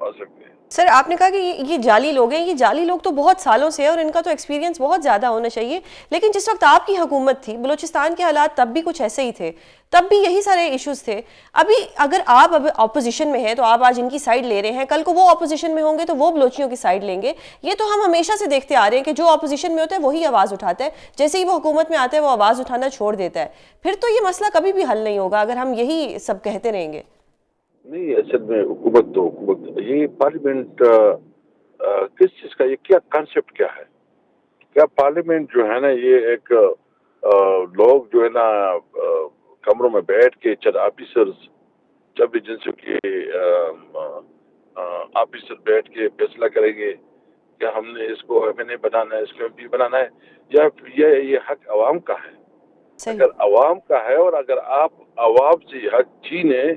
آ سکتے ہیں. سر آپ نے کہا کہ یہ جعلی لوگ ہیں, یہ جعلی لوگ تو بہت سالوں سے ہیں اور ان کا تو ایکسپیرینس بہت زیادہ ہونا چاہیے, لیکن جس وقت آپ کی حکومت تھی بلوچستان کے حالات تب بھی کچھ ایسے ہی تھے, تب بھی یہی سارے ایشوز تھے. ابھی اگر آپ اب اپوزیشن میں ہیں تو آپ آج ان کی سائیڈ لے رہے ہیں, کل کو وہ اپوزیشن میں ہوں گے تو وہ بلوچیوں کی سائیڈ لیں گے. یہ تو ہم ہمیشہ سے دیکھتے آ رہے ہیں کہ جو اپوزیشن میں ہوتا ہے وہی آواز اٹھاتا ہے, جیسے ہی وہ حکومت میں آتا ہے وہ آواز اٹھانا چھوڑ دیتا ہے. پھر تو یہ مسئلہ کبھی بھی حل نہیں ہوگا اگر ہم یہی سب کہتے رہیں گے. نہیں, اصل میں حکومت تو حکومت, یہ پارلیمنٹ کس چیز کا, یہ کیا کانسیپٹ کیا ہے, کیا پارلیمنٹ جو ہے نا یہ ایک لوگ جو ہے نا کمروں میں بیٹھ کے چند آفیسرز جب ایجنسیوں کے آفیسر بیٹھ کے فیصلہ کریں گے کہ ہم نے اس کو ایم این اے بنانا ہے، اس کو ایم پی بنانا ہے، یا یہ حق عوام کا ہے؟ اگر عوام کا ہے اور اگر آپ عوام سے حق چھینیں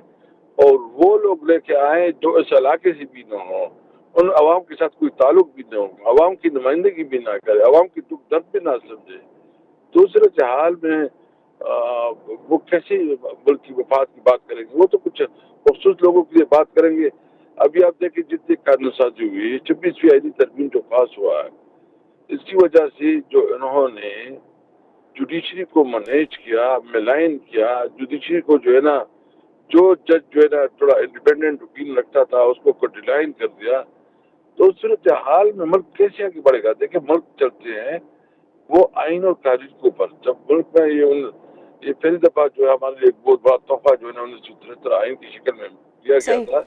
اور وہ لوگ لے کے آئیں جو اس علاقے سے بھی نہ ہوں، ان عوام کے ساتھ کوئی تعلق بھی نہ ہو، عوام کی نمائندگی بھی نہ کرے، عوام کی دکھ درد بھی نہ سمجھے، دوسرے حال میں وہ کیسے ملک کی مفاد کی بات کریں گے؟ وہ تو کچھ مخصوص لوگوں کے لیے بات کریں گے. ابھی آپ دیکھیں جتنی قانون سازی ہوئی، 26ویں آئینی ترمیم جو پاس ہوا ہے، اس کی وجہ سے جو انہوں نے جوڈیشری کو مینیج کیا، ملائن کیا، جوڈیشری کو جو ہے نا جو جج جو ہے نا تھوڑا انڈیپینڈنٹ اوپین رکھتا تھا اس کو ڈیلائن کر دیا. تو صورتحال میں ملک کیسے آگے بڑھے گا؟ دیکھیں ملک چلتے ہیں وہ آئین اور قانون کے اوپر. جب ملک میں یہ پہلی دفعہ جو ہے ہمارے لیے ایک بہت بڑا تحفہ جو ہے نا 1973 آئین کی شکل میں دیا گیا تھا،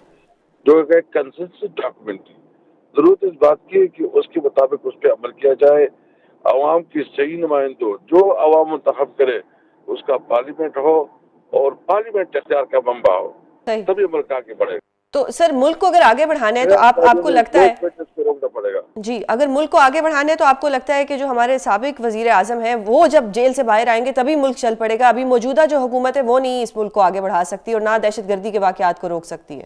جو ایک کنسنسس ڈاکومنٹ تھی. ضرورت اس بات کی ہے کہ اس کے مطابق اس پہ عمل کیا جائے. عوام کی صحیح نمائندوں جو عوام منتخب کرے اس کا پارلیمنٹ ہو اور پارلیمنٹ اختیار کا منبع ہو، تبھی ملک آگے بڑھے گا. تو سر ملک کو اگر آگے بڑھانا ہے تو آپ کو لگتا ہے روکنا پڑے گا؟ جی، اگر ملک کو آگے بڑھانا ہے تو آپ کو لگتا ہے کہ جو ہمارے سابق وزیر اعظم ہیں وہ جب جیل سے باہر آئیں گے تبھی ملک چل پڑے گا؟ ابھی موجودہ جو حکومت ہے وہ نہیں اس ملک کو آگے بڑھا سکتی اور نہ دہشت گردی کے واقعات کو روک سکتی ہے.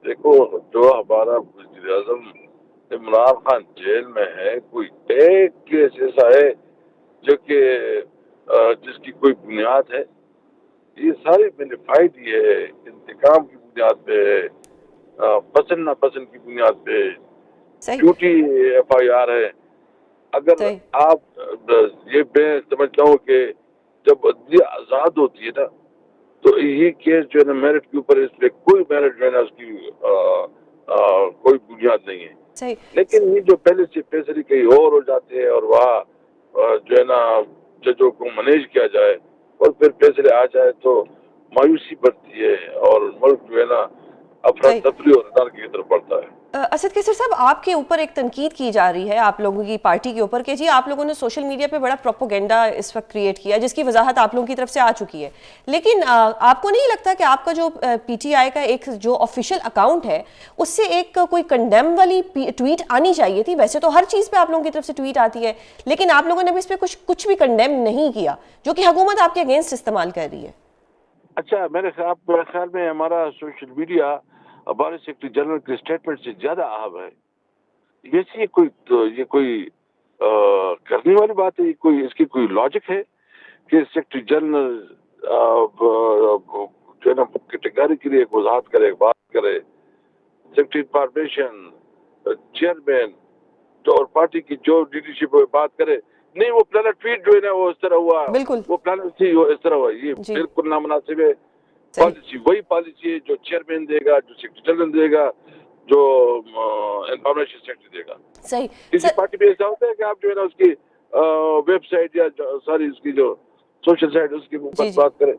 دیکھو جو ہمارا وزیر اعظم عمران خان جیل میں ہے، کوئی ایک کیس ایسا ہے جو کہ جس کی کوئی بنیاد ہے؟ یہ ساری ویریفائڈ ہی ہے، انتقام کی بنیاد پہ ہے، پسند نہ پسند کی بنیاد پہ، جھوٹی ایف آئی آر ہے. اگر آپ یہ میں سمجھتا ہوں کہ جب عدلیہ آزاد ہوتی ہے نا تو یہ کیس جو ہے نا میرٹ کے اوپر اس پہ کوئی میرٹ جو ہے نا اس کی کوئی بنیاد نہیں ہے. لیکن یہ جو پہلے سے فیصلے کہیں اور ہو جاتے ہیں اور وہاں جو ہے نا ججوں کو مینیج کیا جائے اور پھر فیصلے آ جائے تو مایوسی بڑھتی ہے اور ملک جو ہے نا افراتفری اور انار کی طرف بڑھتا ہے. اسد کیسر صاحب، آپ کے اوپر ایک تنقید کی جا رہی ہے آپ لوگوں کی پارٹی کے اوپر کہ جی آپ لوگوں نے سوشل میڈیا پہ بڑا پروپیگنڈا اس وقت کریٹ کیا جس کی وضاحت آپ لوگوں کی طرف سے آ چکی ہے، لیکن آپ کو نہیں لگتا کہ آپ کا جو پی ٹی آئی کا ایک جو آفیشیل اکاؤنٹ ہے اس سے ایک کوئی کنڈیم والی ٹویٹ آنی چاہیے تھی؟ ویسے تو ہر چیز پہ آپ لوگوں کی طرف سے ٹویٹ آتی ہے لیکن آپ لوگوں نے بھی اس پہ کچھ بھی کنڈیم نہیں کیا جو کہ حکومت آپ کے اگینسٹ استعمال کر رہی ہے. اچھا، میرے خیال میں ہمارا سوشل میڈیا ہمارے سیکرٹری جنرل کے اسٹیٹمنٹ سے زیادہ اہم ہے. ویسے یہ کوئی کرنے والی بات ہے؟ اس کی کوئی لاجک ہے کہ سیکرٹری جنرل جو ہے نا کیٹیگری کے لیے ایک وضاحت کرے، بات کرے، سیکرٹری انفارمیشن، چیئرمین اور پارٹی کی جو لیڈرشپ بات کرے؟ نہیں، وہ پلانا ٹویٹ جو ہے نا وہ اس طرح ہوا، وہ پلانا تھی وہ اس طرح ہوا. یہ بالکل نامناسب ہے. پالیسی وہی پالیسی ہے جو چیئرمین دے گا، جو سیکرٹری جنرل دے گا، جو انفارمیشن سیکرٹری دے گا. کسی پارٹی میں ایسا ہوتا ہے کہ آپ جو ہے نا اس کی ویب سائٹ یا ساری اس کی جو سوشل سائٹ اس کی بات کریں؟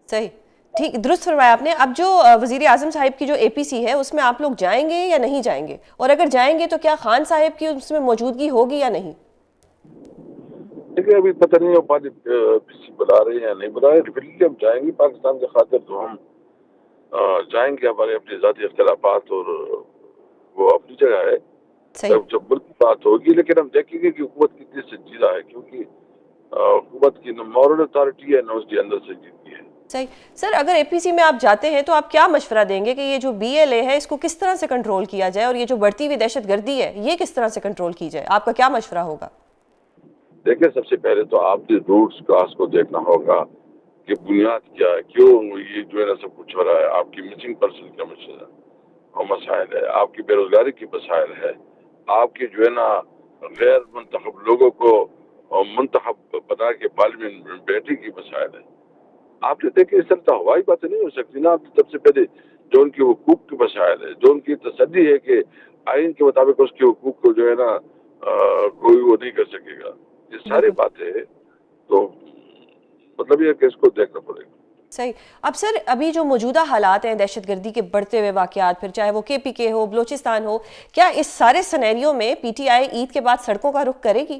صحیح، ٹھیک، درست فرمایا آپ نے. اب جو وزیر اعظم صاحب کی جو اے پی سی ہے اس میں آپ لوگ جائیں گے یا نہیں جائیں گے؟ اور اگر جائیں گے تو کیا خان صاحب کی اس میں موجودگی ہوگی یا نہیں؟ دیکھیں ابھی پتہ نہیں وہ پارٹی بلا رہے ہیں یا نہیں بلا رہے. ڈیفینیٹلی ہم جائیں گے پاکستان کے خاطر، تو ہم جائیں گے. ہمارے اپنے ذاتی اختلافات اور وہ اپنی جگہ ہے، جب ملک کی بات ہوگی. لیکن ہم دیکھیں گے کہ حکومت کتنی سنجیدہ ہے، کیونکہ حکومت کی نہ مورل اتھارٹی ہے نہ اس کے اندر سنجیدگی ہے. صحیح. سر اگر اے پی سی میں آپ جاتے ہیں تو آپ کیا مشورہ دیں گے کہ یہ جو بی ایل اے ہے اس کو کس طرح سے کنٹرول کیا جائے اور یہ جو بڑھتی ہوئی دہشت گردی ہے یہ کس طرح سے کنٹرول کی جائے؟ آپ کا کیا مشورہ ہوگا؟ دیکھیں سب سے پہلے تو آپ نے روٹس کاز کو دیکھنا ہوگا کہ بنیاد کیا ہے، کیوں یہ جو ہے نا سب کچھ ہو رہا ہے. آپ کی مسنگ پرسن کا مسائل ہے، آپ کی بے روزگاری کی مسائل ہے، آپ کے جو ہے نا غیر منتخب لوگوں کو منتخب بنا کے پارلیمنٹ میں بیٹھنے کی مسائل ہے. آپ نے دیکھیں اس طرح ہوائی باتیں نہیں ہو سکتی نا. آپ نے سب سے پہلے جو ان کے حقوق کے مسائل ہے، جو ان کی تسلی ہے کہ آئین کے مطابق اس کے حقوق کو جو ہے نا کوئی وہ نہیں کر سکے گا، یہ ساری باتیں تو مطلب یہ کہ اس کو دیکھنا پڑے گا. صحیح. اب سر ابھی جو موجودہ حالات ہیں دہشت گردی کے بڑھتے ہوئے واقعات، پھر چاہے وہ کے پی کے ہو، بلوچستان ہو، کیا اس سارے سینیریو میں پی ٹی آئی عید کے بعد سڑکوں کا رخ کرے گی؟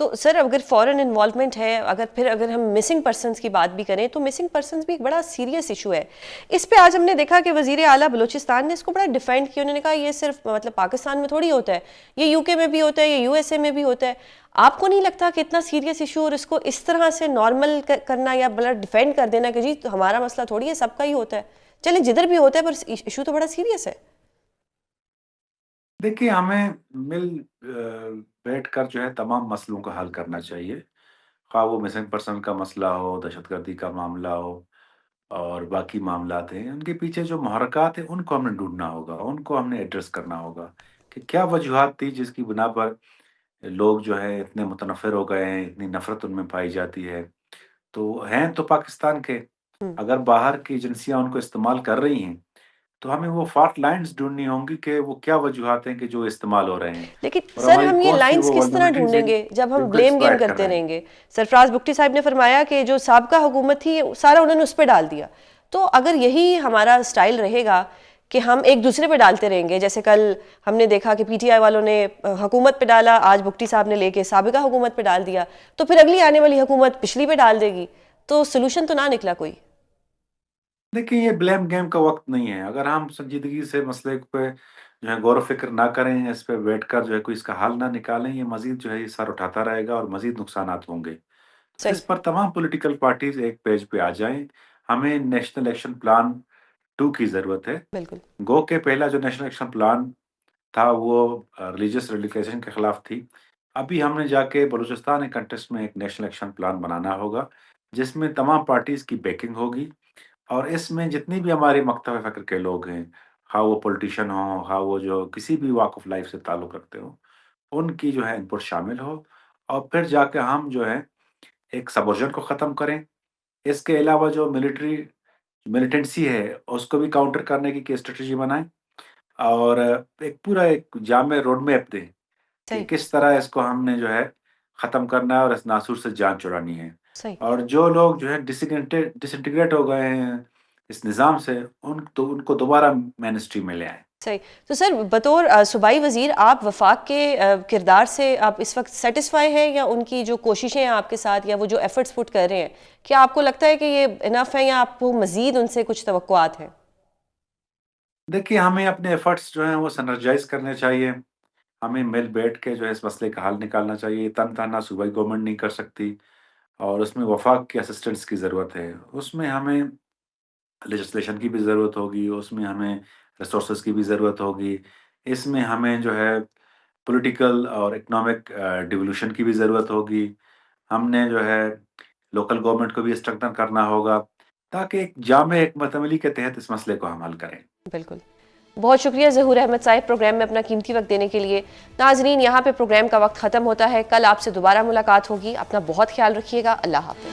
تو سر اگر فورن انوالومنٹ ہے، اگر ہم مسنگ پرسنز کی بات بھی کریں تو مسنگ پرسنز بھی ایک بڑا سیریس ایشو ہے. اس پہ آج ہم نے دیکھا کہ وزیر اعلیٰ بلوچستان نے اس کو بڑا ڈیفینڈ کیا. انہوں نے کہا یہ صرف مطلب پاکستان میں تھوڑی ہوتا ہے، یہ یو کے میں بھی ہوتا ہے، یہ یو ایس اے میں بھی ہوتا ہے. آپ کو نہیں لگتا کہ اتنا سیریس ایشو اور اس کو اس طرح سے نارمل کرنا یا بلا ڈیفینڈ کر دینا کہ جی ہمارا مسئلہ تھوڑی ہے، سب کا ہی ہوتا ہے، چلیں جدھر بھی ہوتا ہے پر ایشو تو بڑا سیریس ہے. دیکھیے ہمیں مل بیٹھ کر جو ہے تمام مسئلوں کا حل کرنا چاہیے، خواہ وہ مسنگ پرسن کا مسئلہ ہو، دہشت گردی کا معاملہ ہو اور باقی معاملات ہیں. ان کے پیچھے جو محرکات ہیں ان کو ہم نے ڈھونڈنا ہوگا، ان کو ہم نے ایڈریس کرنا ہوگا کہ کیا وجوہات تھی جس کی بنا پر لوگ جو ہے اتنے متنفر ہو گئے ہیں، اتنی نفرت ان میں پائی جاتی ہے. تو ہیں تو پاکستان کے، اگر باہر کی ایجنسیاں ان کو استعمال کر رہی ہیں تو ہمیں وہ فالٹ لائنز ڈھونڈنی ہوں گی کہ وہ کیا وجوہات ہیں کہ جو استعمال ہو رہے ہیں. لیکن اور سر ہماری ہم یہ کون سی لائنز وہ کس طرح vulnerabilities ڈھونڈیں ہیں گے جب جن ہم کو بلیم گیم exploit کر کرتے رہے ہیں. رہیں گے؟ سرفراز بگٹی صاحب نے فرمایا کہ جو سابقہ حکومت تھی سارا انہوں نے اس پہ ڈال دیا. تو اگر یہی ہمارا سٹائل رہے گا کہ ہم ایک دوسرے پہ ڈالتے رہیں گے، جیسے کل ہم نے دیکھا کہ پی ٹی آئی والوں نے حکومت پہ ڈالا، آج بگٹی صاحب نے لے کے سابقہ حکومت پہ ڈال دیا، تو پھر اگلی آنے والی حکومت پچھلی پہ ڈال دے گی، تو سلوشن تو نہ نکلا کوئی. دیکھیں یہ بلیم گیم کا وقت نہیں ہے. اگر ہم سنجیدگی سے مسئلے پہ جو ہے غور و فکر نہ کریں، اس پہ بیٹھ کر جو ہے کوئی اس کا حل نہ نکالیں، یہ مزید جو ہے یہ سر اٹھاتا رہے گا اور مزید نقصانات ہوں گے. تو صحیح. اس پر تمام پولیٹیکل پارٹیز ایک پیج پہ آ جائیں. ہمیں نیشنل ایکشن پلان 2 کی ضرورت ہے. بالکل. گو کہ پہلا جو نیشنل ایکشن پلان تھا وہ ریلیجس ریڈیکلائزیشن کے خلاف تھی. ابھی ہم نے جا کے بلوچستان کنٹیکسٹ میں ایک نیشنل ایکشن پلان بنانا ہوگا جس میں تمام پارٹیز کی بیکنگ ہوگی، اور اس میں جتنی بھی ہمارے مکتب فکر کے لوگ ہیں، خواہ وہ پولیٹیشین ہوں، خواہ وہ جو کسی بھی واک آف لائف سے تعلق رکھتے ہوں، ان کی جو ہے ان پٹ شامل ہو، اور پھر جا کے ہم جو ہے ایک سبورجن کو ختم کریں. اس کے علاوہ جو ملیٹنسی ہے اس کو بھی کاؤنٹر کرنے کی اسٹریٹجی بنائیں، اور ایک پورا ایک جامع روڈ میپ دیں کہ صحیح. کس طرح اس کو ہم نے جو ہے ختم کرنا ہے اور اس ناسور سے جان چھڑانی ہے. صحیح. اور جو لوگ جو ہے ڈس انٹیگریٹ ہو گئے ہیں اس نظام سے، ان کو دوبارہ مین اسٹریم میں لے آئیں. صحیح. تو سر بطور صوبائی وزیر آپ وفاق کے کردار سے آپ اس وقت سیٹسفائی ہیں، یا ان کی جو کوششیں ہیں آپ کے ساتھ یا وہ جو ایفرٹس پٹ کر رہے ہیں، کیا آپ کو لگتا ہے کہ یہ انف ہے یا آپ کو مزید ان سے کچھ توقعات ہیں؟ دیکھیے ہمیں اپنے ایفرٹس جو ہیں وہ سنرجائز کرنے چاہیے. ہمیں مل بیٹھ کے جو ہے اس مسئلے کا حل نکالنا چاہیے. تنہا صوبائی گورنمنٹ نہیں کر سکتی، اور اس میں وفاق کے اسسٹنٹس کی ضرورت ہے. اس میں ہمیں لیجسلیشن کی بھی ضرورت ہوگی، اس میں ہمیں ریسورسز کی بھی ضرورت ہوگی، اس میں ہمیں جو ہے پولیٹیکل اور اکنامک ڈیولوشن کی بھی ضرورت ہوگی. ہم نے جو ہے لوکل گورنمنٹ کو بھی اسٹرکٹن کرنا ہوگا تاکہ ایک جامع حکمت عملی کے تحت اس مسئلے کو ہم حل کریں. بالکل. بہت شکریہ ظہور احمد صاحب پروگرام میں اپنا قیمتی وقت دینے کے لیے. ناظرین یہاں پہ پروگرام کا وقت ختم ہوتا ہے. کل آپ سے دوبارہ ملاقات ہوگی. اپنا بہت خیال رکھیے گا. اللہ حافظ.